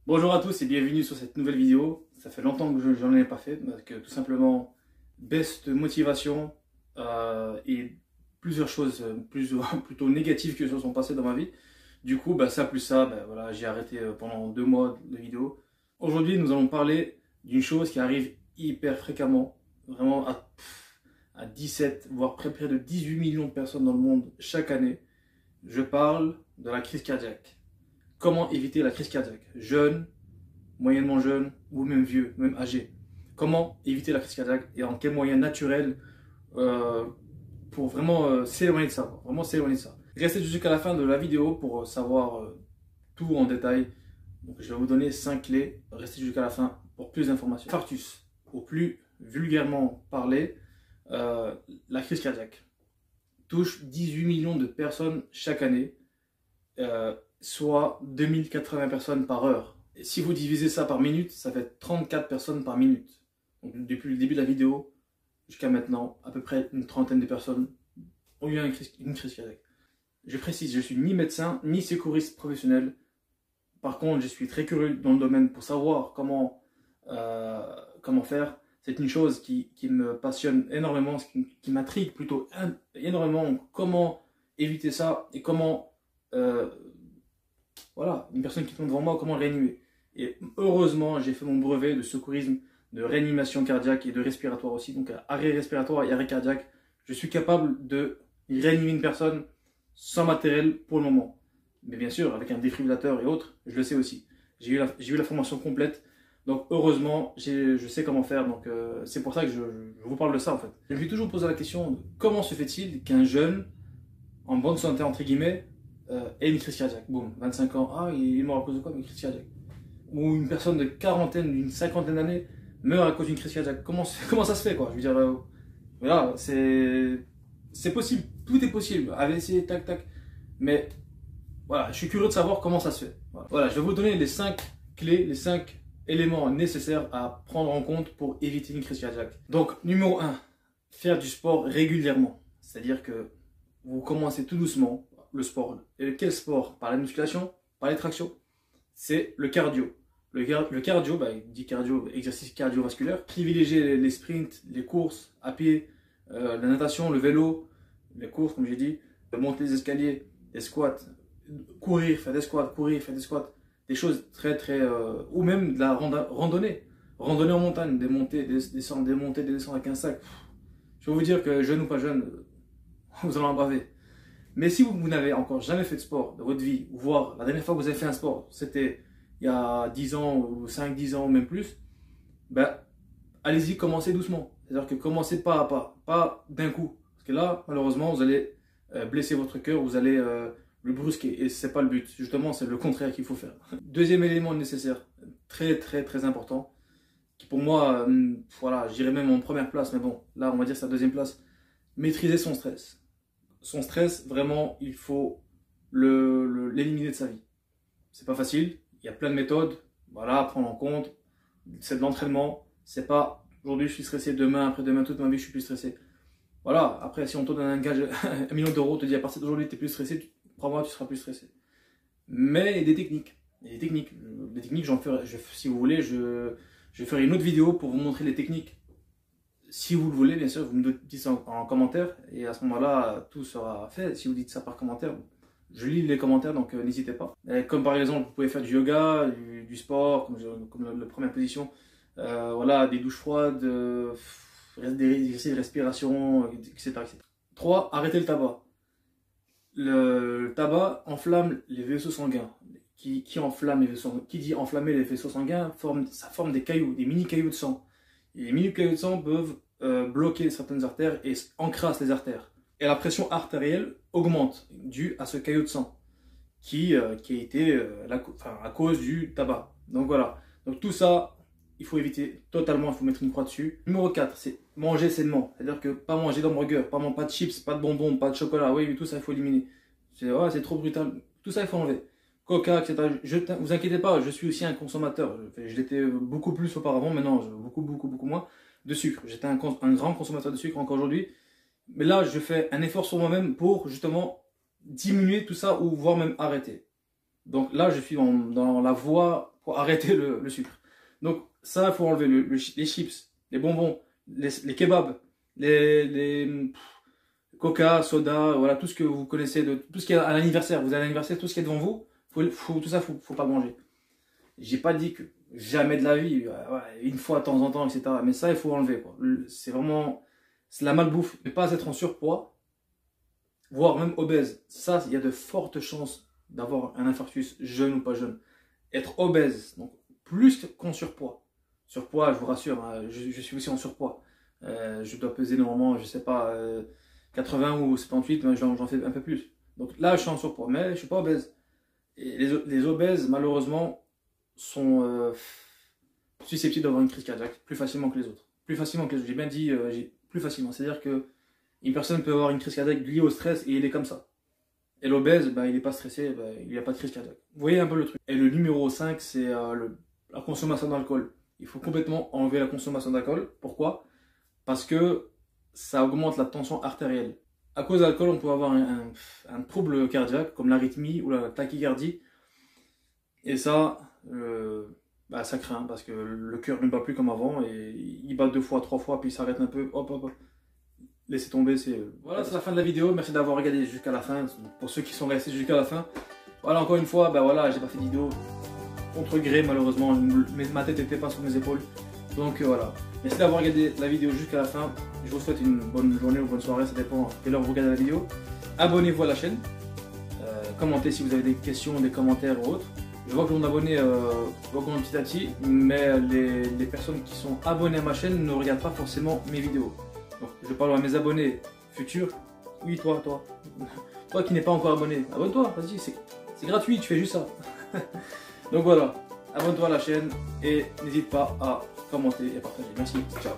Bonjour à tous et bienvenue sur cette nouvelle vidéo. Ça fait longtemps que je n'en ai pas fait, parce que tout simplement, baisse de motivation et plusieurs choses plutôt négatives qui se sont passées dans ma vie. Du coup, ça plus ça, voilà, j'ai arrêté pendant 2 mois de vidéo. Aujourd'hui, nous allons parler d'une chose qui arrive hyper fréquemment, vraiment à 17, voire près de 18 millions de personnes dans le monde chaque année. Je parle de la crise cardiaque. Comment éviter la crise cardiaque? Jeune, moyennement jeune ou même vieux, même âgé. Comment éviter la crise cardiaque et en quels moyens naturels euh, pour vraiment s'éloigner de ça. Vraiment s'éloigner de ça. Restez jusqu'à la fin de la vidéo pour savoir tout en détail. Donc, je vais vous donner 5 clés. Restez jusqu'à la fin pour plus d'informations. Infarctus, au plus vulgairement parlé, la crise cardiaque touche 18 millions de personnes chaque année, soit 2080 personnes par heure. Et si vous divisez ça par minute, ça fait 34 personnes par minute. Donc depuis le début de la vidéo jusqu'à maintenant, à peu près une trentaine de personnes ont eu une crise cardiaque. Je précise, je suis ni médecin, ni secouriste professionnel. Par contre, je suis très curieux dans le domaine pour savoir comment faire. C'est une chose qui me passionne énormément, qui m'intrigue plutôt énormément. Comment éviter ça et comment, voilà, une personne qui tombe devant moi, comment le réanimer. Et heureusement, j'ai fait mon brevet de secourisme, de réanimation cardiaque et de respiratoire aussi. Donc, arrêt respiratoire et arrêt cardiaque. Je suis capable de réanimer une personne sans matériel pour le moment. Mais bien sûr, avec un défibrillateur et autres, je le sais aussi. J'ai eu la formation complète. Donc, heureusement, je sais comment faire. Donc, c'est pour ça que je vous parle de ça, en fait. Je me suis toujours posé la question de comment se fait-il qu'un jeune, en bonne santé, entre guillemets, ait une crise cardiaque. Boum, 25 ans, ah, il est mort à cause de quoi? Une crise cardiaque. Ou une personne de quarantaine, d'une cinquantaine d'années, meurt à cause d'une crise cardiaque. Comment ça se fait, quoi? Je veux dire, voilà, c'est possible, tout est possible. AVC, tac, tac. Mais voilà, je suis curieux de savoir comment ça se fait. Voilà, je vais vous donner les 5 clés, les 5 éléments nécessaires à prendre en compte pour éviter une crise cardiaque. Donc, numéro 1, faire du sport régulièrement. C'est-à-dire que vous commencez tout doucement le sport. Et quel sport? Par la musculation, par les tractions? C'est le cardio. Le cardio, il dit cardio, exercice cardiovasculaire. Privilégiez les sprints, les courses à pied, la natation, le vélo, les courses, comme j'ai dit, monter les escaliers, les squats, courir, faire des squats, courir, faire des squats, des choses très très, ou même de la randonnée, randonnée en montagne, des montées, des descentes, des montées, des descentes avec un sac. Je peux vous dire que jeune ou pas jeune, vous allez en braver. Mais si vous n'avez encore jamais fait de sport de votre vie, voire la dernière fois que vous avez fait un sport, c'était il y a 10 ans ou 5-10 ans ou même plus, allez-y, commencez doucement. C'est-à-dire que commencez pas à pas, pas d'un coup. Parce que là, malheureusement, vous allez blesser votre cœur, vous allez le brusquer. Et c'est pas le but. Justement, c'est le contraire qu'il faut faire. Deuxième élément nécessaire, très très très important, qui pour moi, voilà, je dirais même en première place, mais bon, là on va dire sa deuxième place, maîtriser son stress. Son stress, vraiment, il faut l'éliminer de sa vie. C'est pas facile, il y a plein de méthodes, voilà, à prendre en compte. C'est de l'entraînement, c'est pas aujourd'hui je suis stressé, demain, après-demain, toute ma vie je suis plus stressé. Voilà, après si on te donne un gage, 1 million d'euros, te dit à partir d'aujourd'hui tu es plus stressé, crois-moi, tu seras plus stressé. Mais il y a des techniques. Il y a des techniques. Des techniques, si vous voulez, je ferai une autre vidéo pour vous montrer les techniques. Si vous le voulez, bien sûr, vous me dites ça en commentaire et à ce moment-là, tout sera fait. Si vous dites ça par commentaire, je lis les commentaires, donc n'hésitez pas. Comme par exemple, vous pouvez faire du yoga, du sport, comme la première position, voilà, des douches froides, des exercices de respiration, etc., etc. 3. Arrêtez le tabac. Le tabac enflamme les vaisseaux sanguins. Qui enflamme les vaisseaux sanguins? Qui dit enflammer les vaisseaux sanguins, ça forme des cailloux, des mini cailloux de sang. Et les mini cailloux de sang peuvent bloquer certaines artères et encrassent les artères. Et la pression artérielle augmente due à ce caillot de sang qui a été à cause du tabac. Donc voilà. Donc tout ça, il faut éviter totalement, il faut mettre une croix dessus. Numéro 4, c'est manger sainement. C'est-à-dire que pas manger d'hamburger, pas de chips, pas de bonbons, pas de chocolat. Oui, tout ça, il faut éliminer. C'est trop brutal. Tout ça, il faut enlever. Coca, etc. Vous inquiétez pas, je suis aussi un consommateur. Je l'étais beaucoup plus auparavant, maintenant beaucoup moins de sucre. J'étais un grand consommateur de sucre encore aujourd'hui. Mais là, je fais un effort sur moi-même pour justement diminuer tout ça ou voire même arrêter. Donc là, je suis dans la voie pour arrêter le sucre. Donc ça, il faut enlever les chips, les bonbons, les kebabs, les coca, soda, voilà, tout ce que vous connaissez, tout ce qui est à l'anniversaire. Vous avez un anniversaire, tout ce qui est devant vous, tout ça, faut pas manger. J'ai pas dit que jamais de la vie, une fois de temps en temps, etc. Mais ça, il faut enlever, quoi. C'est vraiment, c'est la malbouffe. Ne pas être en surpoids, voire même obèse. Ça, il y a de fortes chances d'avoir un infarctus, jeune ou pas jeune. Être obèse, donc plus qu'en surpoids. Surpoids, je vous rassure, hein, je suis aussi en surpoids. Je dois peser normalement, je sais pas, 80 ou 78, mais j'en fais un peu plus. Donc là, je suis en surpoids, mais je suis pas obèse. Et les obèses, malheureusement, sont susceptibles d'avoir une crise cardiaque plus facilement que les autres. Plus facilement que les autres. J'ai bien dit plus facilement. C'est-à-dire que une personne peut avoir une crise cardiaque liée au stress et il est comme ça. Et l'obèse, bah, il n'est pas stressé, bah, il n'a pas de crise cardiaque. Vous voyez un peu le truc. Et le numéro 5, c'est la consommation d'alcool. Il faut complètement enlever la consommation d'alcool. Pourquoi? Parce que ça augmente la tension artérielle. À cause de l'alcool, on peut avoir un trouble cardiaque, comme l'arythmie ou la tachycardie. Et ça, bah, ça craint, parce que le cœur ne bat plus comme avant, et il bat 2 fois, 3 fois, puis il s'arrête un peu, hop, hop, hop. Laissez tomber, c'est... Voilà, c'est la fin de la vidéo. Merci d'avoir regardé jusqu'à la fin. Pour ceux qui sont restés jusqu'à la fin. Voilà, encore une fois, ben voilà, j'ai pas fait de vidéo contre gré, malheureusement. Ma tête n'était pas sur mes épaules. Donc voilà. Merci d'avoir regardé la vidéo jusqu'à la fin. Je vous souhaite une bonne journée ou bonne soirée. Ça dépend à quelle heure vous regardez la vidéo. Abonnez-vous à la chaîne. Commentez si vous avez des questions, des commentaires ou autres. Je vois que mon abonné augmente petit à petit. Mais les personnes qui sont abonnées à ma chaîne ne regardent pas forcément mes vidéos. Donc, je parle à mes abonnés futurs. Oui, toi. Toi qui n'es pas encore abonné, abonne-toi, vas-y, c'est gratuit, tu fais juste ça. Donc voilà, abonne-toi à la chaîne et n'hésite pas à commenter et partager. Merci, ciao.